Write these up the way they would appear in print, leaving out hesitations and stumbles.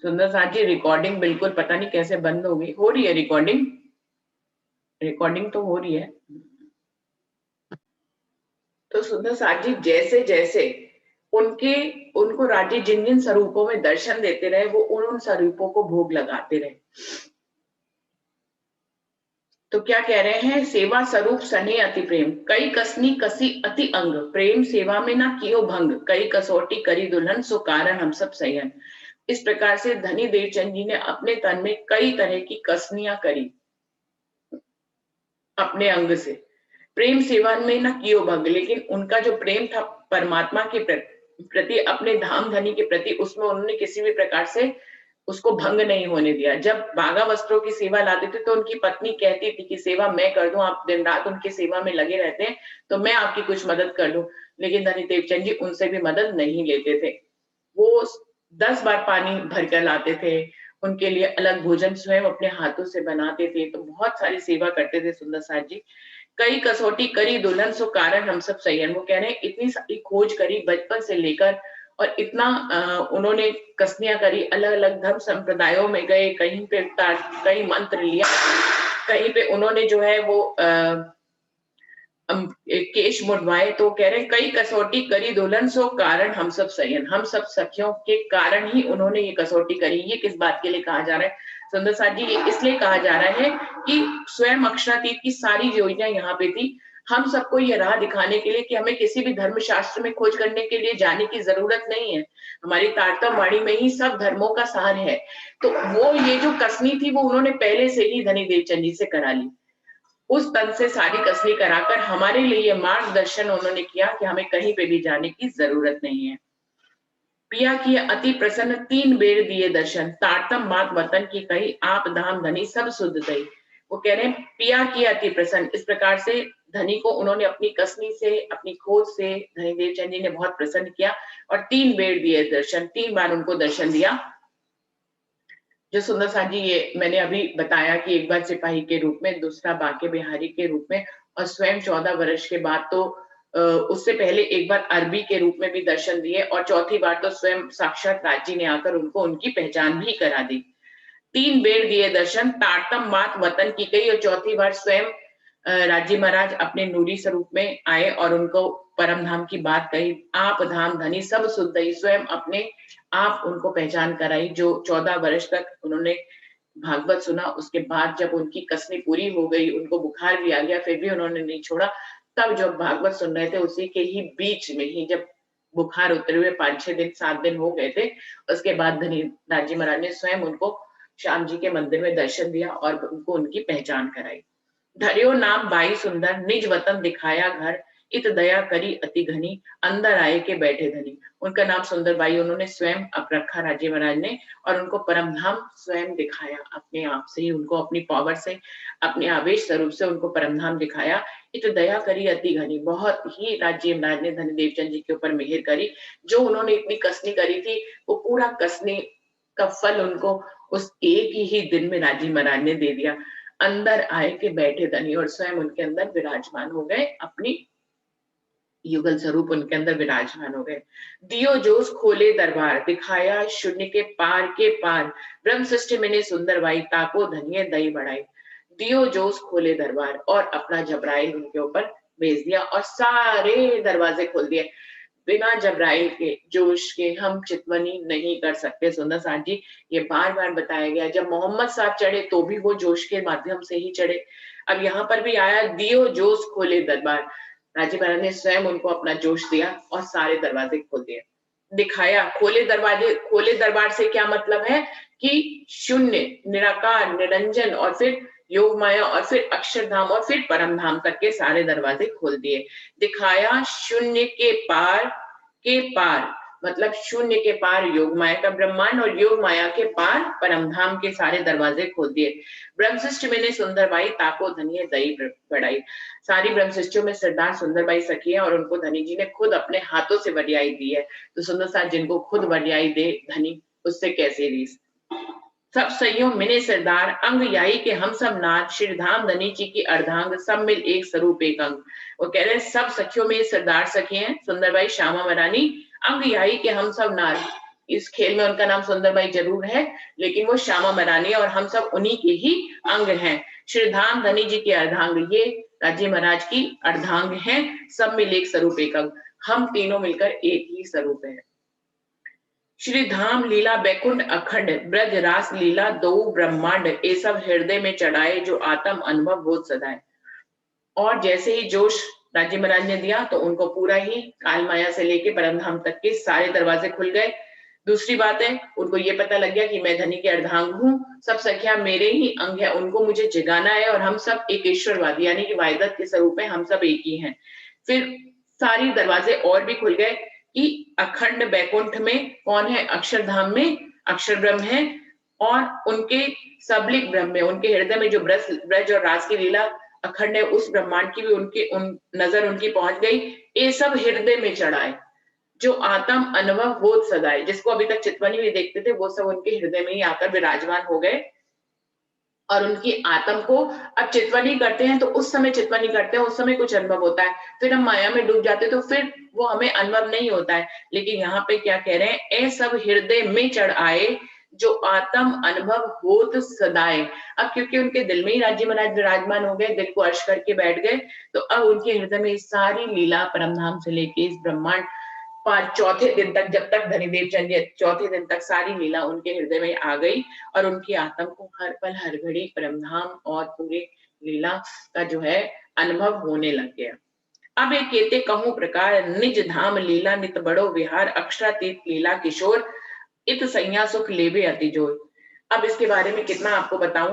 सुंदर साथ जी रिकॉर्डिंग बिल्कुल पता नहीं कैसे बंद हो गई, हो रही है रिकॉर्डिंग, रिकॉर्डिंग तो हो रही है। तो सुंदर साथ जी जैसे जैसे उनके उनको राजी जिन जिन स्वरूपों में दर्शन देते रहे, वो उन उन स्वरूपों को भोग लगाते रहे। तो क्या कह रहे हैं, सेवा स्वरूप सने अति प्रेम, कई कसनी कसी अति अंग, प्रेम सेवा में ना कियो भंग, कई कसौटी करी दुल्हन सो कारण हम सब सयन। इस प्रकार से धनी देवचंद जी ने अपने तन में कई तरह की कसनियां करी अपने अंग से, प्रेम सेवा में न कियो भंग, लेकिन उनका जो प्रेम था परमात्मा के प्रति, अपने धाम धनी के प्रति, उसमें उन्होंने किसी भी प्रकार से उसको भंग नहीं होने दिया। जब बागा वस्त्रों की सेवा लाते थे तो उनकी पत्नी कहती थी कि सेवा मैं कर दूं, आप दिन रात उनकी सेवा में लगे रहते हैं तो मैं आपकी कुछ मदद कर दूं, लेकिन धनी देवचंद जी उनसे भी मदद नहीं लेते थे। वो 10 बार पानी भर कर लाते थे, उनके लिए अलग भोजन स्वयं अपने हाथों से बनाते थे, तो बहुत सारी सेवा करते थे सुंदर साथ जी। कई कसौटी करी दुल्हन सो कारण हम सब सयन, वो कह रहे हैं इतनी सारी खोज करी बचपन से लेकर, और इतना उन्होंने कसनियां करी, अलग अलग धर्म संप्रदायों में गए, कहीं पे कई मंत्र लिया, कहीं पे उन्होंने जो है वो केश मुड़वाए, तो कह रहे हैं कई कसौटी करी दुल्हन सो कारण हम सब सयन, हम सब सखियों के कारण ही उन्होंने ये कसौटी करी। ये किस बात के लिए कहा जा रहा है सुंदर साथ जी, ये इसलिए कहा जा रहा है कि स्वयं अक्षरातीत की सारी योजना यहाँ पे थी, हम सबको ये राह दिखाने के लिए कि हमें किसी भी धर्म शास्त्र में खोज करने के लिए जाने की जरूरत नहीं है, हमारी तारतम वाणी में ही सब धर्मों का सार है। तो वो ये जो कसनी थी वो उन्होंने पहले से ही धनी देवचंद जी से करा ली, उस तन से सारी कसनी कराकर हमारे लिए मार्गदर्शन उन्होंने किया कि हमें कहीं पे भी जाने की जरूरत नहीं है। पिया की अति प्रसन्न तीन बेर दिए दर्शन, तारतम मात वतन की कही, आप धाम धनी सब सुध दई। वो कह रहे हैं पिया की अति प्रसन्न, इस प्रकार से धनी को उन्होंने अपनी कसनी से, अपनी खोज से धनी देवचंद जी ने बहुत प्रसन्न किया, और 3 बेर दिए दर्शन, 3 बार उनको दर्शन दिया। जो सुंदर साथ जी ये मैंने अभी बताया कि एक बार सिपाही के रूप में, दूसरा बांके बिहारी के रूप में, और स्वयं 14 वर्ष के बाद तो उससे पहले एक बार अरबी के रूप में भी दर्शन दिए, और चौथी बार तो स्वयं साक्षात राजी ने आकर उनको उनकी पहचान भी करा दी। 3 बेर दिए दर्शन, तारतम मात वतन की गई, और चौथी बार स्वयं राजी महाराज अपने नूरी स्वरूप में आए और उनको परम धाम की बात कही, आप धाम धनी सब सुध दई, स्वयं अपने आप उनको पहचान कराई। जो 14 वर्ष तक उन्होंने भागवत सुना, उसके बाद जब उनकी कसनी पूरी हो गई, उनको बुखार भी आ गया, फिर भी उन्होंने नहीं छोड़ा, तब जब भागवत सुन रहे थे उसी के ही बीच में ही जब बुखार उतरे हुए 5-6 दिन 7 दिन हो गए थे, उसके बाद धनी राजी महाराज ने स्वयं उनको श्याम जी के मंदिर में दर्शन दिया और उनको उनकी पहचान कराई। धर्यो नाम बाई सुंदर, निज वतन दिखाया घर, इत दया करी अति घनी, अंदर आए के बैठे धनी। उनका नाम सुंदर बाई उन्होंने स्वयं अप रखा राजे महाराज ने, और उनको परम धाम स्वयं दिखाया, अपने आप से ही उनको, अपनी पावर से, अपने आवेश स्वरूप से उनको परम धाम दिखाया। इत दया करी अति घनी, बहुत ही राज्य महाराज ने धनी देवचंद जी के ऊपर मेहर करी। जो उन्होंने इतनी कसनी करी थी, वो पूरा कसने का फल उनको उस एक ही दिन में राजी महाराज ने दे दिया। अंदर आए के बैठे धनी, और स्वयं उनके अंदर विराजमान हो गए, अपनी युगल स्वरूप उनके अंदर विराजमान हो गए। दियो जोश खोले दरबार, दिखाया शून्य के पार, ब्रह्म सृष्टि मैंने सुंदर बाई, ताको धनिये दई बढ़ाई। दियो जोश खोले दरबार, और अपना जबराइल उनके ऊपर भेज दिया और सारे दरवाजे खोल दिए। बिना जबराइल के, जोश के हम चितवनी नहीं कर सकते सुंदर साथ जी, ये बार बार बताया गया। जब मोहम्मद साहब चढ़े तो भी वो जोश के माध्यम से ही चढ़े, अब यहाँ पर भी आया दियो जोश खोले दरबार, राजी महाराज ने स्वयं उनको अपना जोश दिया और सारे दरवाजे खोल दिए, दिखाया। खोले दरवाजे, खोले दरबार से क्या मतलब है कि शून्य, निराकार, निरंजन, और फिर योग माया, और फिर अक्षरधाम, और फिर परम धाम तक के सारे दरवाजे खोल दिए। दिखाया शून्य के पार मतलब शून्य के पार योग माया का ब्रह्मांड, और योग माया के पार परम धाम के सारे दरवाजे खोल दिए। ब्रह्म सृष्टि मैंने सुंदर बाई, ताको धनिये दई बढ़ाई। सारी ब्रह्म सृष्टियों में सरदार सुंदर बाई सखी है, और उनको धनी जी ने खुद अपने हाथों से वडियाई दी है। तो सुंदर साथ जिनको खुद वडियाई दे धनी, उससे कैसे रीस। सब सइयों मिने सरदार, अंग याई के हम सब नाथ, श्रीधाम धनी जी की अर्धांग, सब मिल एक स्वरूप एक अंग। वो कह रहे हैं सब सखियों में सरदार सखी हैं, सुंदरबाई, श्यामा महारानी, अंग याई के हम सब नाथ, इस खेल में उनका नाम सुंदरबाई जरूर है, लेकिन वो श्यामा मरानी और हम सब उन्हीं के ही अंग हैं। श्री धाम धनी जी के अर्धांग, ये राज्य महाराज की अर्धांग हैं। सब मिले एक स्वरूप एक अंग, हम तीनों मिलकर एक ही स्वरूप है। श्री धाम लीला बैकुंठ अखंड, ब्रज रास लीला दो ब्रह्मांड, ये सब हृदय में चढ़ाए, जो आत्म अनुभव बोध सदाए। और जैसे ही जोश राज्य महाराज ने दिया तो उनको पूरा ही काल माया से लेके परमधाम तक के सारे दरवाजे खुल गए। दूसरी बात है, उनको ये पता लग गया कि मैं धनी के अर्धांग हूँ, सब सखिया मेरे ही अंग है, उनको मुझे जगाना है और हम सब एक ईश्वरवादी यानी कि वाहिदत के स्वरूप में हम सब एक ही हैं। फिर सारी दरवाजे और भी खुल गए कि अखंड बैकुंठ में कौन है, अक्षरधाम में अक्षर ब्रह्म है, और उनके सबलिक ब्रह्म में, उनके हृदय में जो ब्रज और रास की लीला अखंड है, उस ब्रह्मांड की भी उनकी नजर उनकी पहुंच गई। ये सब हृदय में चढ़ाए, जो आत्म अनुभव बोध सदाए, जिसको अभी तक चितवनी में देखते थे, वो सब उनके हृदय में ही आकर विराजमान हो गए। और उनकी आत्म को अब चितवनी करते हैं तो उस समय चितवनी करते हैं, उस समय कुछ अनुभव होता है, फिर हम माया में डूब जाते हैं तो फिर वो हमें अनुभव नहीं होता है। लेकिन यहाँ पे क्या कह रहे हैं, ए सब हृदय में चढ़ आए, जो आत्म अनुभव होत सदाए। अब क्योंकि उनके दिल में ही राज्य महाराज विराजमान हो गए, दिल को अर्श करके बैठ गए, तो अब उनके हृदय में सारी लीला परमधाम से लेके इस ब्रह्मांड पर चौथे दिन तक, जब तक धनीदेव चंद जी, चौथे दिन तक सारी लीला उनके हृदय में आ गई और उनकी आत्मा को हर पल हर घड़ी परमधाम और पूरे लीला का जो है अनुभव होने लग गया। अब एक केते कहूं प्रकार, निज धाम लीला नित बड़ो विहार, अक्षरातीत लीला किशोर, इत सैया सुख लेवे अति जोर। अब इसके बारे में कितना आपको बताऊं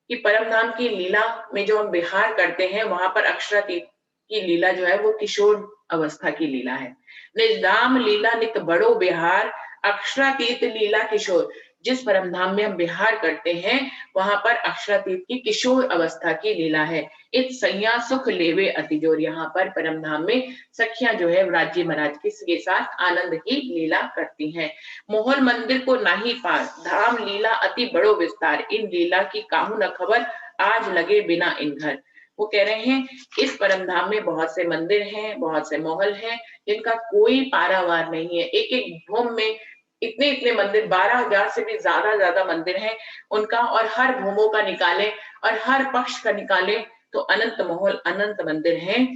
कि परमधाम की लीला में जो हम विहार करते हैं, वहां पर अक्षरातीत की लीला जो है वो किशोर अवस्था की लीला है। निज धाम लीला नित बड़ो विहार, अक्षरातीत लीला किशोर। जिस परमधाम में हम विहार करते हैं, वहां पर अक्षरातीत की किशोर अवस्था की लीला है। इत सैया सुख लेवे अतिजोर, यहाँ पर परमधाम में सखियां जो है राज्य महाराज के साथ आनंद की लीला करती हैं। मोहन मंदिर को नाही पार, धाम लीला अति बड़ो विस्तार, इन लीला की काहू न खबर, आज लगे बिना इन घर। वो कह रहे हैं इस परमधाम में बहुत से मंदिर हैं, बहुत से महल हैं, जिनका कोई पारावार नहीं है। एक एक भूम में इतने इतने मंदिर, 12,000 से भी ज्यादा मंदिर हैं उनका, और हर भूमों का निकाले और हर पक्ष का निकाले तो अनंत महल, अनंत मंदिर हैं।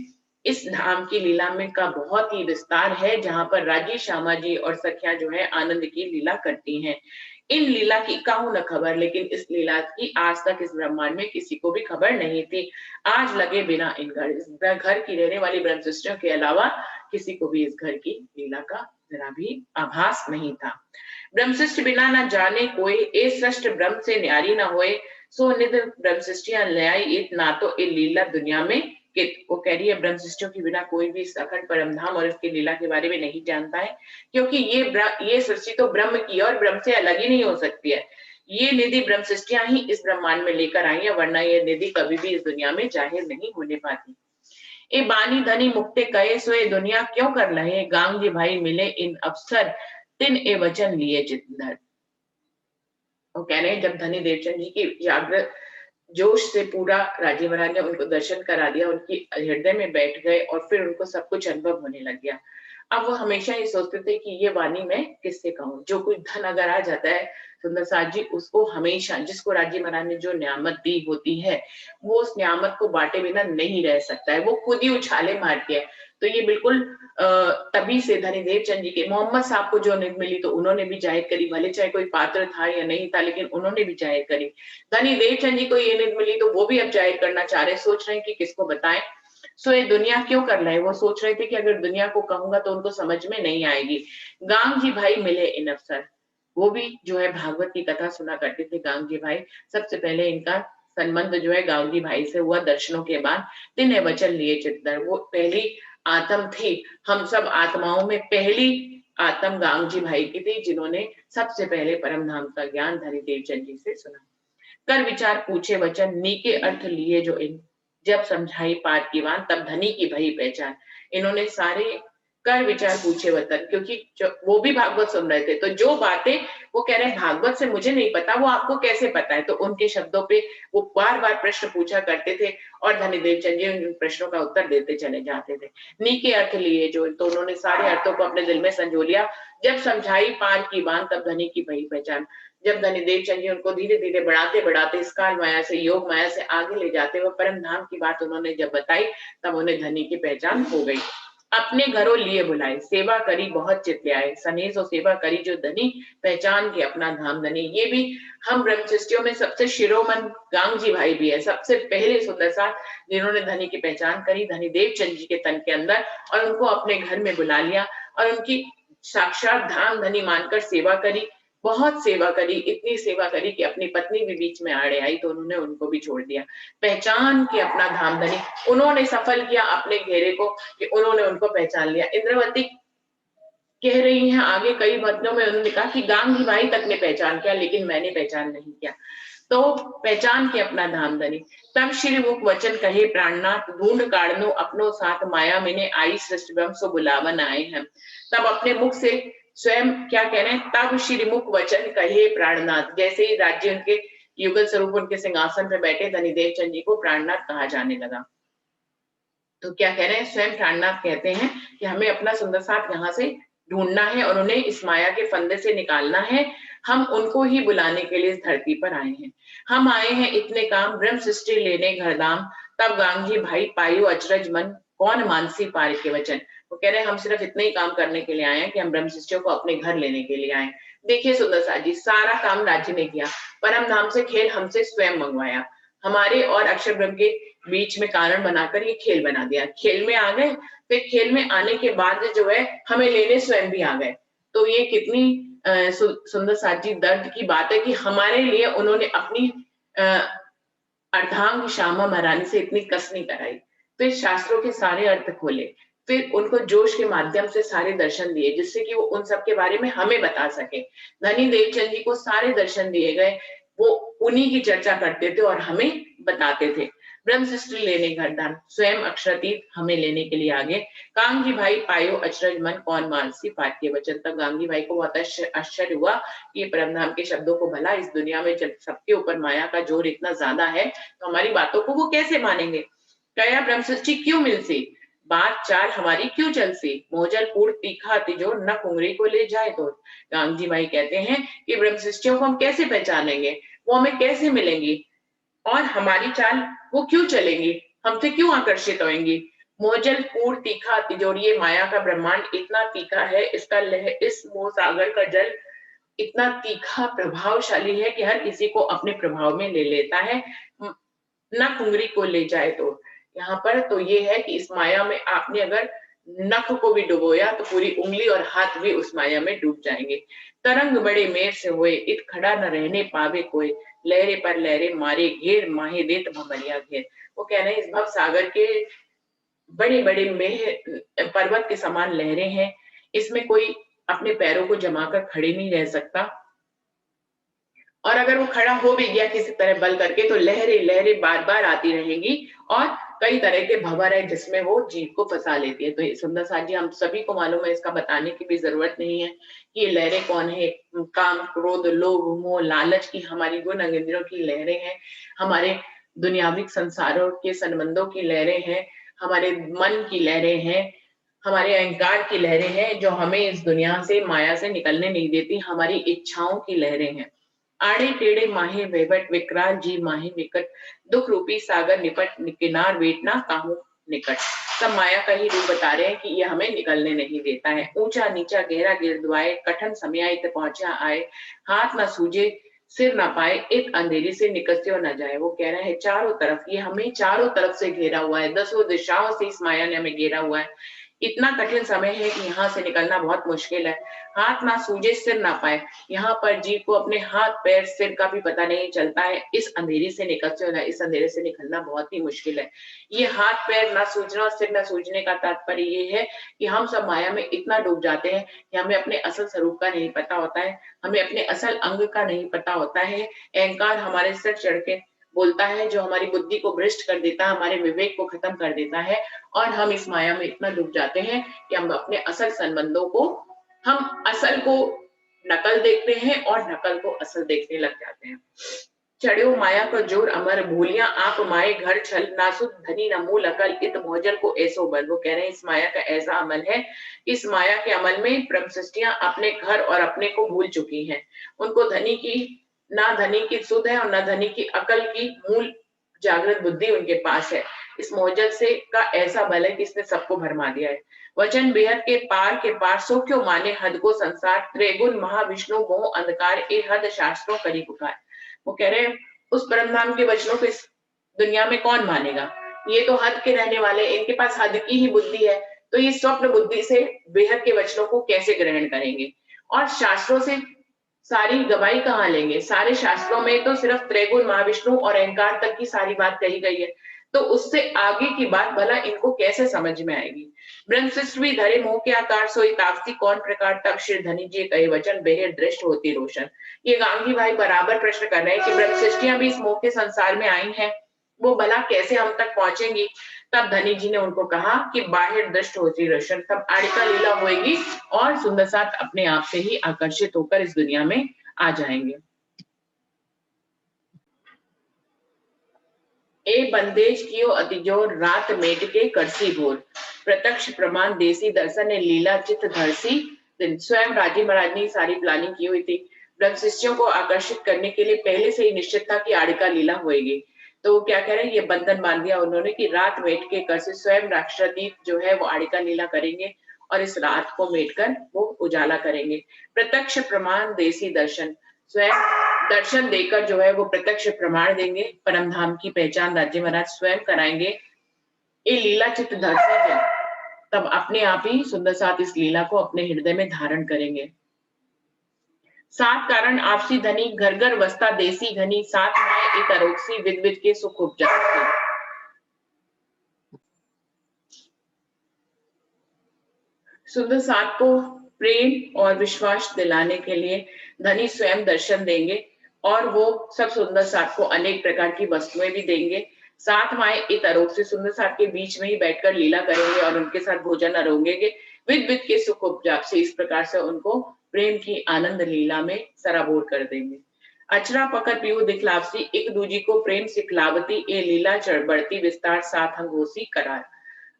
इस धाम की लीला में का बहुत ही विस्तार है, जहां पर राजी श्यामा जी और सखिया जो है आनंद की लीला करती हैं। इन लीला की काहू न खबर, लेकिन इस लीला की आज तक इस ब्रह्मांड में किसी को भी खबर नहीं थी। आज लगे बिना इन घर, इस घर की रहने वाली ब्रह्म सृष्टियों के अलावा किसी को भी इस घर की लीला का जरा भी आभास नहीं था। ब्रह्म सृष्टि बिना न जाने कोई, ए सृष्ट ब्रह्म से न्यारी न होए, सो निध ब्रह्म सृष्टियां ल्याई इत, ना तो ए लीला दुनिया में कित। वो कह रही है ब्रह्म सृष्टियों के बिना कोई भी इस अखंड परमधाम और इसकी लीला के बारे में नहीं जानता है, क्योंकि ये सृष्टि तो ब्रह्म की है और ब्रह्म से अलग ही नहीं हो सकती है। ये निधि ब्रह्म सृष्टियां ही इस ब्रह्मांड में लेकर आई है, वरना ये निधि कभी भी इस दुनिया में जाहिर नहीं होने पाती। ए बानी धनी मुक्ते कहे, सोए दुनिया क्यों कर लहे, गांग जी भाई मिले इन अवसर, तिन ए वचन लिए चितधर। वो कह रहे हैं जब धनी देवचंद जी की जागृत जोश से पूरा राजीव महाराज ने उनको दर्शन करा दिया, उनकी हृदय में बैठ गए और फिर उनको सब कुछ अनुभव होने लग गया। अब वो हमेशा ये सोचते थे कि ये वाणी मैं किससे कहूँ, जो कुछ धन अगर आ जाता है सुंदर साथ जी, उसको हमेशा, जिसको राजीव महाराज ने जो नियामत दी होती है, वो उस नियामत को बांटे बिना नहीं रह सकता है, वो खुद ही उछाले मारती है। तो ये बिल्कुल तभी से धनीदेव चंद जी के, मोहम्मद साहब को जो निध मिली तो उन्होंने भी जाहिर करी, भले चाहे कोई पात्र था या नहीं था, लेकिन उन्होंने भी जाहिर करी। धनीदेव चंद जी को ये निध मिली तो वो भी अब जाहिर करना चाह रहे, सोच रहे हैं कि किसको बताएं। सो ये दुनिया क्यों कर रहे हैं, वो सोच रहे थे कि अगर दुनिया को कहूंगा तो उनको समझ में नहीं आएगी। गांग जी भाई मिले इन अवसर, वो भी जो है भागवत की कथा सुना करते थे गांग जी भाई। सबसे पहले इनका संबंध जो है गांग जी भाई से हुआ दर्शनों के बाद। तिन्हे वचन लिए चित्तर, वो पहली आत्म थी, हम सब आत्माओं में पहली आत्म गांग जी भाई की थी, जिन्होंने सबसे पहले परम धाम का ज्ञान धनीदेव चंद जी से सुना। कर विचार पूछे वचन, नीके अर्थ लिए जो इन, जब समझाई पार की बात तब धनी की भई पहचान। इन्होंने सारे कर विचार पूछे वचन, क्योंकि वो भी भागवत सुन रहे थे, तो जो बातें वो कह रहे हैं भागवत से मुझे नहीं पता, वो आपको कैसे पता है, तो उनके शब्दों पे वो बार बार प्रश्न पूछा करते थे और धनीदेव चंद जी उन प्रश्नों का उत्तर देते चले जाते थे। नी के अर्थ लिए जो, तो उन्होंने सारे अर्थों को अपने दिल में संजो लिया। जब समझाई पार की बात तब धनी की भई पहचान। जब धनी देवचंद जी उनको धीरे-धीरे बढ़ाते-बढ़ाते इस काल माया से, योग माया से आगे ले जाते हुए परम धाम की बात उन्होंने जब बताई, तब उन्हें धनी की पहचान हो गई। अपने घरों लिए बुलाए, सेवा करी बहुत चित ल्याए, सनेह सो सेवा करी जो धनी, पहचान के अपना धाम धनी। ये भी हम ब्रह्मशिष्टियों में सबसे शिरोमणि गांगजी भाई भी है, सबसे पहले सुंदर साथ जिन्होंने धनी की पहचान करी, धनी देवचंद जी के तन के अंदर, और उनको अपने घर में बुला लिया और उनकी साक्षात धाम धनी मानकर सेवा करी, बहुत सेवा करी, इतनी सेवा करी कि अपनी पत्नी भी बीच में आड़े आई तो उन्होंने उनको भी छोड़ दिया। पहचान के अपना धाम धनी, उन्होंने सफल किया अपने घेरे को कि उन्होंने उनको पहचान लिया। इंद्रवती कह रही हैं आगे कई वचनों में उन्होंने कहा कि गांधी भाई तक ने पहचान किया लेकिन मैंने पहचान नहीं किया। तो पहचान के अपना धाम धनी। तब श्री मुख वचन कहे प्राणनाथ, ढूंढ काढ़नो अपनो साथ, माया मैंने आई सृष्टि ब्रह्म सो बुलावन आए हैं। तब अपने मुख से स्वयं क्या कह रहे हैं, तब श्री मुख वचन कहे प्राणनाथ, जैसे ही राज्य उनके युगल स्वरूप उनके सिंहासन पे बैठे धनी देवचंद जी को प्राणनाथ कहा जाने लगा। तो क्या कह रहे हैं, स्वयं प्राणनाथ कहते हैं कि हमें अपना सुंदर साथ यहाँ से ढूंढना है और उन्हें इस माया के फंदे से निकालना है। हम उनको ही बुलाने के लिए इस धरती पर आए हैं। हम आए हैं इतने काम ब्रह्म सृष्टि लेने घरदाम, तब गांधी भाई पायो अचरज मन, कौन मानसी पार के वचन। वो कह रहे हैं हम सिर्फ इतने ही काम करने के लिए आए हैं कि हम ब्रह्म सृष्टियों को अपने घर लेने के लिए आए। देखिए सुंदर साथ जी, सारा काम राज्य ने किया, परम धाम से खेल हमसे स्वयं मंगवाया, हमारे और अक्षर ब्रह्म के बीच में कारण बनाकर ये खेल बना दिया। खेल में आ गए, फिर खेल में आने के बाद जो है हमें लेने स्वयं भी आ गए। तो ये कितनी सुंदर साथ जी दर्द की बात है कि हमारे लिए उन्होंने अपनी अर्धांग श्यामा महारानी से इतनी कसनी कराई, फिर शास्त्रों के सारे अर्थ खोले, फिर उनको जोश के माध्यम से सारे दर्शन दिए जिससे कि वो उन सब के बारे में हमें बता सके। धनी देवचंद जी को सारे दर्शन दिए गए, वो उन्हीं की चर्चा करते थे और हमें बताते थे। ब्रह्म सृष्टि लेने घरदान, स्वयं अक्षरातीत हमें लेने के लिए आगे। गांधी भाई पायो अचरज मन, कौन मानसी पाठ के वचन। तब गांधी भाई को बहुत आश्चर्य हुआ कि परम धाम के शब्दों को भला इस दुनिया में जब सबके ऊपर माया का जोर इतना ज्यादा है तो हमारी बातों को वो कैसे मानेंगे। कया ब्रह्म सृष्टि क्यों मिलसी, बात चाल हमारी क्यों चलसी, मोजल पूर्ण तीखा तिजोर, न कुंगरी को ले जाए तो। गांधी भाई कहते हैं कि ब्रह्म सृष्टियों को हम कैसे पहचानेंगे, वो हमें कैसे मिलेंगी और हमारी चाल वो क्यों चलेंगी, हमसे क्यों आकर्षित होंगी। मोजल पूर्ण तीखा तिजोर, ये माया का ब्रह्मांड इतना तीखा है, इसका इस मोह सागर का जल इतना तीखा प्रभावशाली है कि हर किसी को अपने प्रभाव में ले लेता है, न कुंगरी को ले जाए तो। यहाँ पर तो ये है कि इस माया में आपने अगर नख को भी डुबोया तो पूरी उंगली और हाथ भी उस माया में डूब जाएंगे। तरंग बड़े मेर से होए, इत खड़ा न रहने पावे कोई, लहरे पर लहरे मारे घेर, माहे देत भमरिया घेर। वो कह रहे हैं इस भव सागर के बड़े बड़े मेह पर्वत के समान लहरें हैं, इसमें कोई अपने पैरों को जमाकर खड़े नहीं रह सकता, और अगर वो खड़ा हो भी गया किसी तरह बल करके तो लहरें लहरें बार बार आती रहेंगी और कई तरह के भंवर है जिसमें वो जीव को फंसा लेती है। तो ये सुंदर साथ जी हम सभी को मालूम है, इसका बताने की भी जरूरत नहीं है कि ये लहरें कौन है। काम क्रोध लोभ मोह लालच की हमारी गुण इंद्रियों की लहरें हैं, हमारे दुनियाविक संसारों के संबंधों की लहरें हैं, हमारे मन की लहरें हैं, हमारे अहंकार की लहरें हैं जो हमें इस दुनिया से माया से निकलने नहीं देती, हमारी इच्छाओं की लहरें हैं। आड़े टेढ़े माहे वैवट, विकराल जी माहे विकट, दुख रूपी सागर निपट, किनार वेटना काहू निकट। सब माया का ही रूप बता रहे हैं कि ये हमें निकलने नहीं देता है। ऊंचा नीचा गहरा गिरदवाए, कठिन समय इत पहुंचा आए, हाथ ना सूझे सिर ना पाए, इत अंधेरी से निकस्यो न जाए। वो कह रहे हैं चारों तरफ ये हमें चारों तरफ से घेरा हुआ है, दसों दिशाओं से इस माया ने हमें घेरा हुआ है। इतना कठिन समय है कि यहाँ से निकलना बहुत मुश्किल है। हाथ ना सूझे सिर ना पाए, यहाँ पर जीव को अपने हाथ पैर सिर का भी पता नहीं चलता है। इस अंधेरे से इस अंधेरे से निकलना बहुत ही मुश्किल है। ये हाथ पैर ना सूझना और सिर ना सूझने का तात्पर्य ये है कि हम सब माया में इतना डूब जाते हैं कि हमें अपने असल स्वरूप का नहीं पता होता है, हमें अपने असल अंग का नहीं पता होता है। अहंकार हमारे सिर चढ़ के बोलता है जो हमारी बुद्धि को भ्रष्ट कर देता है, हमारे विवेक को खत्म कर देता है, और हम इस माया में इतना डूब जाते हैं कि हम अपने असल संबंधों को, हम असल को नकल देखते हैं और नकल को असल देखने लग जाते हैं। चढ़्यो माया को जोर अमर भूलिया आप माए घर छल नासुत धनी न मूल अकल इत भोजल को ऐसो बल। वो कह रहे हैं इस माया का ऐसा अमल है, इस माया के अमल में ब्रह्म सृष्टियां अपने घर और अपने को भूल चुकी हैं। उनको धनी की ना धनी की सुध है और ना धनी की अकल की मूल जागृत बुद्धि उनके पास है। इस मोहजल से का ऐसा बल है कि इसने सबको भरमा दिया है। वचन बेहद के पार सो क्यों माने हद को संसार त्रिगुण महाविष्णु मोह अंधकार ए हद शास्त्रों करी पुकार। वो कह रहे हैं उस परम धाम के वचनों को इस दुनिया में कौन मानेगा, ये तो हद के रहने वाले, इनके पास हद की ही बुद्धि है, तो ये स्वप्न बुद्धि से बेहद के वचनों को कैसे ग्रहण करेंगे। और शास्त्रों से सारी गवाही कहाँ लेंगे, सारे शास्त्रों में तो सिर्फ त्रैगुण महाविष्णु और अहंकार तक की सारी बात कही गई है, तो उससे आगे की बात भला इनको कैसे समझ में आएगी। ब्रह्म सृष्टि धरे मोह के आकार सोई ताप्ती कौन प्रकार तब श्री धनी जी कहे वचन बेहद दृष्ट होती रोशन। ये गांधी भाई बराबर प्रश्न कर रहे हैं कि ब्रह्म सृष्टियां भी इस मोह के संसार में आई हैं, वो भला कैसे हम तक पहुंचेंगी। तब धनी जी ने उनको कहा कि बाहर दृष्ट होती रोशन, तब आड़िका लीला होएगी और सुंदर साथ अपने आप से ही आकर्षित होकर इस दुनिया में आ जाएंगे। ए बंदेज कियो अतिजोर रात मेट के करसी भोर प्रत्यक्ष प्रमाण देसी दर्शन ने लीला चित्त धरसी। स्वयं राजी महाराज ने सारी प्लानिंग की हुई थी, ब्रह्म शिष्यों को आकर्षित करने के लिए पहले से ही निश्चित था कि आड़िका लीला होएगी। तो क्या कह रहे हैं, ये बंधन बांध दिया उन्होंने कि रात मेट के कर से स्वयं राष्ट्रदीप जो है वो आड़िका लीला करेंगे और इस रात को मेट कर वो उजाला करेंगे। प्रत्यक्ष प्रमाण देसी दर्शन, स्वयं दर्शन देकर जो है वो प्रत्यक्ष प्रमाण देंगे, परम धाम की पहचान राज्य महाराज स्वयं कराएंगे। ये लीला चित्त धरती है, तब अपने आप ही सुंदर साथ इस लीला को अपने हृदय में धारण करेंगे। सात कारण आपसी धनी घर घर वस्ता देसी घनी सात माए एक अरोक्सी विद विद के सुख उपजाती। सुंदर सात को प्रेम और विश्वास दिलाने के लिए धनी स्वयं दर्शन देंगे और वो सब सुंदर सात को अनेक प्रकार की वस्तुएं भी देंगे। सात माए एक अरोग से सुंदर सात के बीच में ही बैठकर लीला करेंगे और उनके साथ भोजन अरोगेंगे विद विद के सुख उपजाप से। इस प्रकार से उनको प्रेम की आनंद लीला में सराबोर कर देंगे। अचरा पकड़ पीऊ दिखलावसी एक दूजी को प्रेम सिखलावती ए लीला चढ़ बढ़ती विस्तार साथ हंगोसी करार।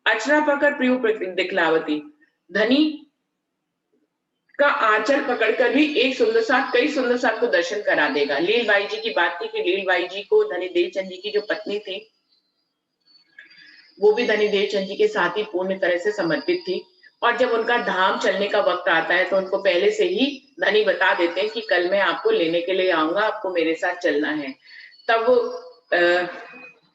अचरा पकड़ पीऊ दिखलावती, धनी का आंचल पकड़कर भी एक सुंदर साथ कई सुंदर साथ को दर्शन करा देगा। लीलबाई जी की बात थी कि लीलबाई जी को धनी देवचंद जी की जो पत्नी थी वो भी धनी देवचंद जी के साथ ही पूर्ण तरह से समर्पित थी, और जब उनका धाम चलने का वक्त आता है तो उनको पहले से ही धनी बता देते हैं कि कल मैं आपको लेने के लिए आऊंगा, आपको मेरे साथ चलना है। तब वो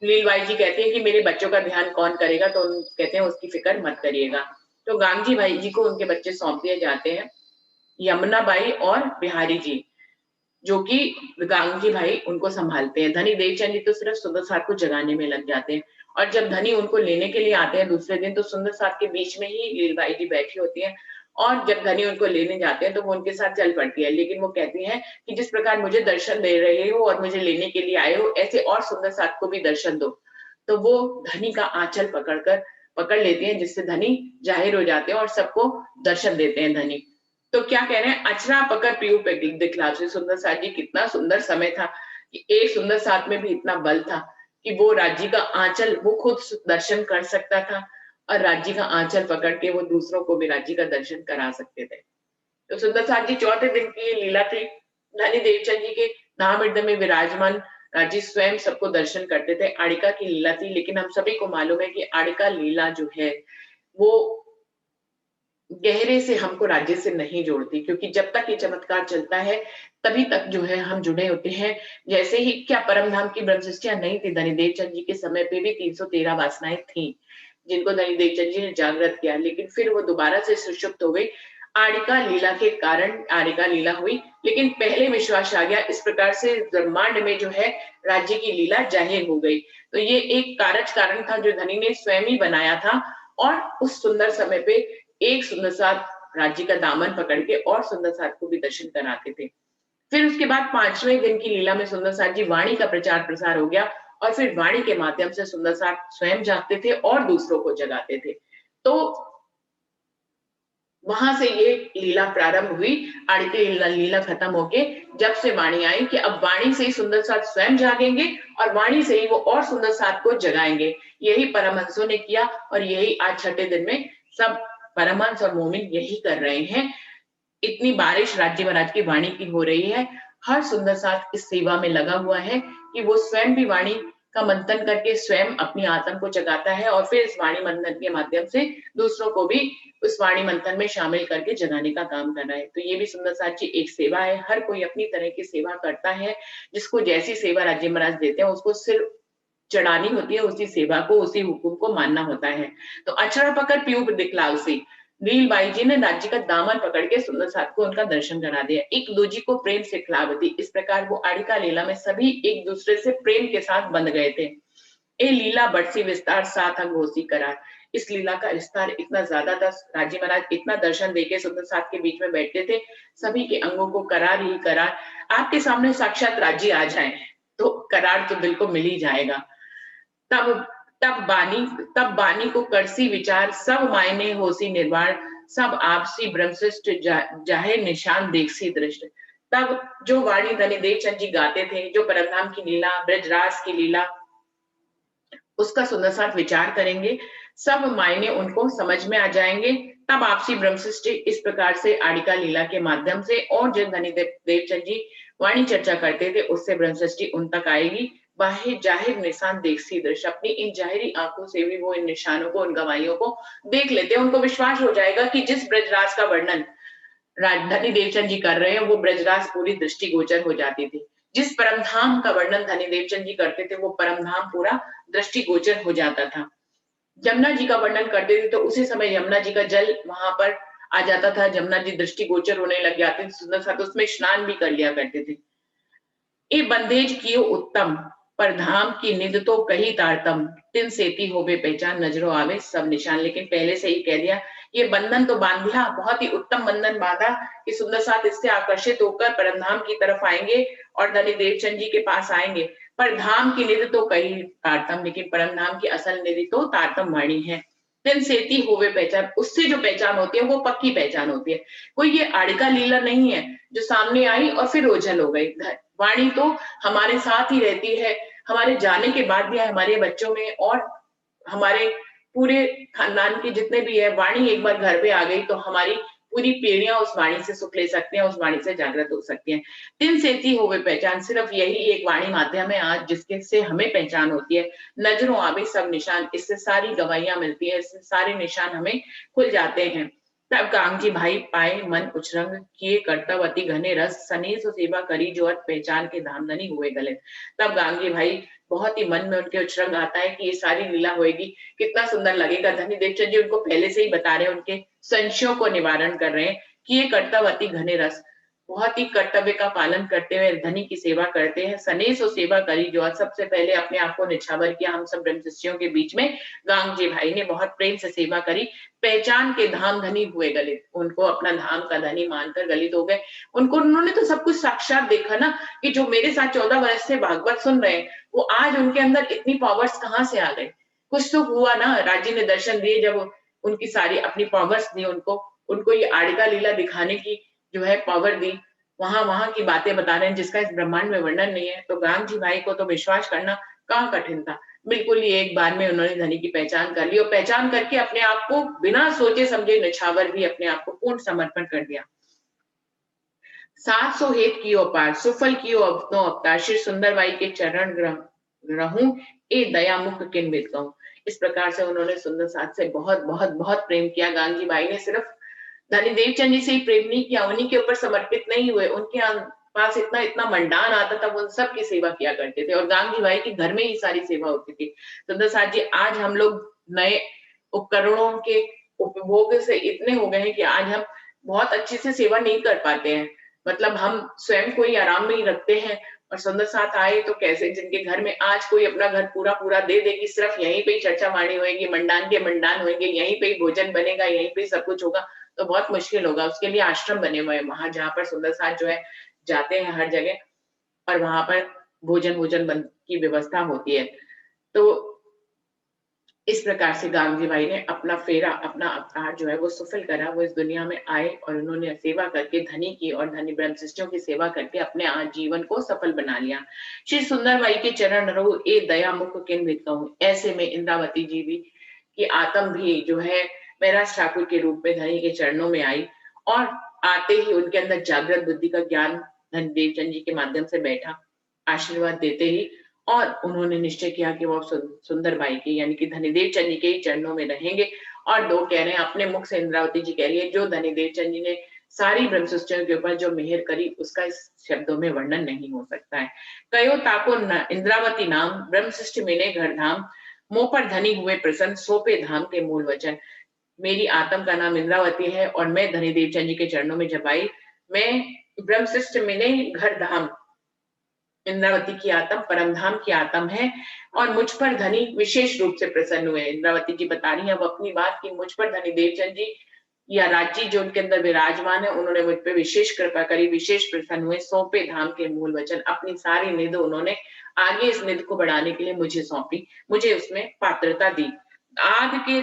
लीलबाई जी कहते हैं कि मेरे बच्चों का ध्यान कौन करेगा, तो कहते हैं उसकी फिक्र मत करिएगा। तो गांधी भाई जी को उनके बच्चे सौंप दिए जाते हैं, यमुना बाई और बिहारी जी, जो कि गांधी भाई उनको संभालते हैं। धनी देवचंद जी तो सिर्फ सुंदर साथ को जगाने में लग जाते हैं, और जब धनी उनको लेने के लिए आते हैं दूसरे दिन तो सुंदर साथ के बीच में ही लीलबाई जी बैठी होती है, और जब धनी उनको लेने जाते हैं तो वो उनके साथ चल पड़ती है, लेकिन वो कहती हैं कि जिस प्रकार मुझे दर्शन दे रहे हो और मुझे लेने के लिए आए हो ऐसे और सुंदर साथ को भी दर्शन दो। तो वो धनी का आंचल पकड़ लेते हैं, जिससे धनी जाहिर हो जाते हैं और सबको दर्शन देते हैं धनी। तो क्या कह रहे हैं, अचरा पकड़ पीऊ पे दिखला से सुंदर साथ जी, कितना सुंदर समय था कि एक सुंदर साथ में भी इतना बल था कि वो राज्य का आंचल वो खुद दर्शन कर सकता था और राज्य का आंचल पकड़ के वो दूसरों को भी राज्य का दर्शन करा सकते थे। तो सुंदर साथ जी चौथे दिन की ये लीला थी। धनी देवचंद जी के धाम हृदय में विराजमान राज्य स्वयं सबको दर्शन करते थे। आड़िका की लीला थी, लेकिन हम सभी को मालूम है कि आड़िका लीला जो है वो गहरे से हमको राज्य से नहीं जोड़ती, क्योंकि जब तक ये चमत्कार चलता है तभी तक जो है हम जुड़े होते हैं। जैसे ही क्या परम धाम की ब्रह्म सृष्टियां नहीं थी, धनी देवचंद जी के समय पे भी 313 वासनाएं थी जिनको धनी देवचंद जी ने जागृत किया, लेकिन फिर वो दोबारा से सुषुप्त हो गई। आड़िका लीला के कारण आड़िका लीला हुई, लेकिन पहले विश्वास आ गया। इस प्रकार से ब्रह्मांड में जो है राज्य की लीला जाहिर हो गई। तो ये एक कारण था जो धनी ने स्वयं ही बनाया था, और उस सुंदर समय पे एक सुंदर साथ राज्य का दामन पकड़ के और सुंदर साथ को भी दर्शन कराते थे। फिर उसके बाद 5वें दिन की लीला में सुंदर साथ जी वाणी का प्रचार प्रसार हो गया, और फिर वाणी के माध्यम से सुंदर साथ स्वयं जागते थे और दूसरों को जगाते थे। तो वहां से ये लीला प्रारंभ हुई। आड़िके लीला खत्म होके जब से वाणी आई कि अब वाणी से ही सुंदर साथ स्वयं जागेंगे और वाणी से ही वो और सुंदर साथ को जगाएंगे। यही परमहंसों ने किया और यही आज छठे दिन में सब परमहंस और मोमिन यही कर रहे हैं। इतनी बारिश राज्य महाराज की वाणी की हो रही है। हर सुंदर साथ इस सेवा में लगा हुआ है कि वो स्वयं भी वाणी का मंथन करके स्वयं अपनी आत्मा को जगाता है और फिर इस वाणी मंथन के माध्यम से दूसरों को भी उस वाणी मंथन में शामिल करके जगाने का काम कर रहा है। तो ये भी सुंदर साथ जी एक सेवा है। हर कोई अपनी तरह की सेवा करता है। जिसको जैसी सेवा राज्य महाराज देते हैं उसको सिर्फ चढ़ानी होती है, उसी सेवा को, उसी हुकुम को मानना होता है। तो अचरा पकड़ पीयूष दिखलाओ सी, नीलबाई जी ने राज्य का दामन पकड़ के सुंदर साथ को उनका दर्शन करा दिया। एक दूजी को प्रेम से खिलावती। इस प्रकार वो आड़िका लीला में सभी एक दूसरे से प्रेम के साथ बंध गए थे। ए लीला बरसी विस्तार साथ अंग होसी करार। इस लीला का विस्तार इतना ज्यादा था। राजी महाराज इतना दर्शन देके सुंदर साथ के बीच में बैठते थे, सभी के अंगों को करार ही करार। आपके सामने साक्षात राज्य आ जाए तो करार तो दिल को मिल ही जाएगा। तब तब बानी तब बानी को करसी विचार, सब मायने होसी निर्वाण, सब आपसी ब्रह्मशिष्ट जाहे निशान देखसी दृष्ट। तब जो वाणी धनी देवचंद जी गाते थे, जो परमधाम की लीला, ब्रजराज की लीला, उसका सुंदर साथ विचार करेंगे, सब मायने उनको समझ में आ जाएंगे। तब आपसी ब्रह्मशिष्टि इस प्रकार से आड़िका लीला के माध्यम से और जो धनी देवचंद जी वाणी चर्चा करते थे उससे ब्रह्मशिष्टि उन तक आएगी। बाहिर जाहिर निशान देखसी दृश्य, अपनी इन जाहिरी आंखों से भी वो इन निशानों को, उन गवाहियों को देख लेते हैं। उनको विश्वास हो जाएगा कि जिस ब्रजराज का वर्णन धनी देवचंद जी कर रहे हैं वो ब्रजराज पूरी दृष्टिगोचर हो जाती थी। जिस परमधाम का वर्णन धनी देवचंद जी करते थे वो परमधाम पूरा दृष्टिगोचर हो जाता था। यमुना जी का वर्णन करते थे तो उसी समय यमुना जी का जल वहां पर आ जाता था। यमुना जी दृष्टिगोचर होने लग जाते थे सुंदर साथ, उसमें स्नान भी कर लिया करते थे। ए बंदेज कियो उत्तम, पर धाम की निद तो कही तारतम, तिन सेती होवे पहचान, नजरों आवे सब निशान। लेकिन पहले से ही कह दिया, ये बंधन तो बांध दिया, बहुत ही उत्तम बंधन बांधा कि सुंदर साथ इससे आकर्षित होकर परमधाम की तरफ आएंगे और धनी देवचंद जी के पास आएंगे। पर धाम की निधि तो कही तारतम, लेकिन परम धाम की असल निधि तो तारतम वाणी है। तिन सेती होवे पहचान, उससे जो पहचान होती है वो पक्की पहचान होती है। कोई ये आड़िका लीला नहीं है जो सामने आई और फिर ओझल हो गई। वाणी तो हमारे साथ ही रहती है, हमारे जाने के बाद भी है, हमारे बच्चों में और हमारे पूरे खानदान के जितने भी है। वाणी एक बार घर पे आ गई तो हमारी पूरी पीढ़ियां उस वाणी से सुख ले सकती हैं, उस वाणी से जागृत हो सकती हैं। तिन सेती होवे पहचान, सिर्फ यही एक वाणी माध्यम है आज जिसके से हमें पहचान होती है। नजरों आवे सब निशान, इससे सारी गवाहियां मिलती है, इससे सारे निशान हमें खुल जाते हैं। तब कामजी भाई पाए मन उछरंग, किए कर्तव्य अति घने रस, सनेस सेवा करी जो अर्थ पहचान के धामधनी हुए गले। तब गांगी भाई बहुत ही मन में उनके उछरंग आता है कि ये सारी लीला होएगी, कितना सुंदर लगेगा। धनी देवचंद जी उनको पहले से ही बता रहे हैं, उनके संशयों को निवारण कर रहे हैं कि ये कर्तव्य अति घने रस, बहुत ही कर्तव्य का पालन करते हुए धनी की सेवा करते हैं। सनेस और सेवा करी जो, सबसे पहले अपने आप को निछावर किया हम सब ब्रह्म शिष्यों के बीच में। गांगजी भाई ने बहुत प्रेम से सेवा करी, पहचान के धाम धनी हुए गलित, उनको अपना धाम का धनी मानकर गलित हो गए। उनको, उन्होंने तो सब कुछ साक्षात देखा ना कि जो मेरे साथ 14 वर्ष से भागवत सुन रहे हैं वो आज उनके अंदर इतनी पावर्स कहाँ से आ गए। कुछ तो हुआ ना, राजी ने दर्शन दिए जब उनकी सारी अपनी पावर्स दी उनको, उनको ये आड़िका लीला दिखाने की जो है पावर दी, वहां वहां की बातें बता रहे हैं जिसका इस ब्रह्मांड में वर्णन नहीं है। तो गांधी भाई को तो विश्वास करना कहाँ कठिन था। बिल्कुल ही एक बार में उन्होंने धनी की पहचान कर ली और पहचान करके अपने आप को बिना सोचे समझे निछावर भी अपने आप को पूर्ण समर्पण कर दिया। 700 हेत कियो पार, सुफल कियो अवतो अवतार, श्री सुंदरबाई के चरण रहूं, ए दया मुख किन विद कहूं। इस प्रकार से उन्होंने सुंदर साथ से बहुत बहुत बहुत प्रेम किया। गांधी भाई ने सिर्फ धनी देवचंद जी से ही प्रेम नहीं किया, उन्हीं के ऊपर समर्पित नहीं हुए, उनके पास इतना इतना मंडान आता था, वो उन सब की सेवा किया करते थे और गांधी भाई के घर में ही सारी सेवा होती थी। सुंदर साथ जी, आज हम लोग नए उपकरणों के उपभोग से इतने हो गए हैं कि आज हम बहुत अच्छे से सेवा नहीं कर पाते हैं। मतलब हम स्वयं को ही आराम में ही रखते हैं और सुंदर साथ आए तो कैसे, जिनके घर में आज कोई अपना घर पूरा पूरा दे दे कि सिर्फ यहीं पे ही चर्चा वाणी होएगी, मंडान के मंडान होंगे, यहीं पे ही भोजन बनेगा, यहीं पे ही सब कुछ होगा, तो बहुत मुश्किल होगा। उसके लिए आश्रम बने हुए हैं वहां, जहाँ पर सुंदर साथ जो है जाते हैं हर जगह और वहां पर भोजन भोजन बन की व्यवस्था होती है। तो इस प्रकार से गांधी भाई ने अपना फेरा, अपना अवतार जो है वो सफल करा। वो इस दुनिया में आए और उन्होंने सेवा करके धनी की और धनी ब्रह्मशिष्टों की सेवा करके अपने जीवन को सफल बना लिया। श्री सुंदरबाई के चरण रहो ए दया मुख किन कहूं। ऐसे में इंद्रावती जी भी की आत्म भी जो है महराज ठाकुर के रूप में धनी के चरणों में आई और आते ही उनके अंदर जागृत बुद्धि का ज्ञान धनदेव चंद जी के माध्यम से बैठा। आशीर्वाद देते ही और उन्होंने निश्चय किया कि वो सुंदरबाई के यानी कि धनीदेव चंद जी के ही चरणों में रहेंगे। और दो कह रहे हैं अपने मुख से इंद्रावती जी कह रही है, जो धनीदेव चंद जी ने सारी ब्रह्मशिष्टियों के ऊपर जो मेहर करी उसका इस शब्दों में वर्णन नहीं हो सकता है। कयो ताको इंद्रावती नाम ब्रह्मशिष्ट मिले घर धाम, मुंह पर धनी हुए प्रसन्न सोपे धाम के मूल वचन। मेरी आत्म का नाम इंद्रावती है और मैं धनीदेव चंद जी के चरणों में जब आई, मैं ब्रह्मशिष्ट मिले घर धाम, इंद्रावती की आत्म परम धाम की आत्म है और मुझ पर धनी विशेष रूप से प्रसन्न हुए। इंद्रावती जी बता रही है अब अपनी बात कि मुझ पर धनी देवचंद जी या राज्य जो उनके अंदर विराजमान है, उन्होंने मुझ पे विशेष कृपा करी, विशेष प्रसन्न हुए। सौंपे धाम के मूल वचन, अपनी सारी निध उन्होंने आगे इस निध को बढ़ाने के लिए मुझे सौंपी, मुझे उसमें पात्रता दी। आदि के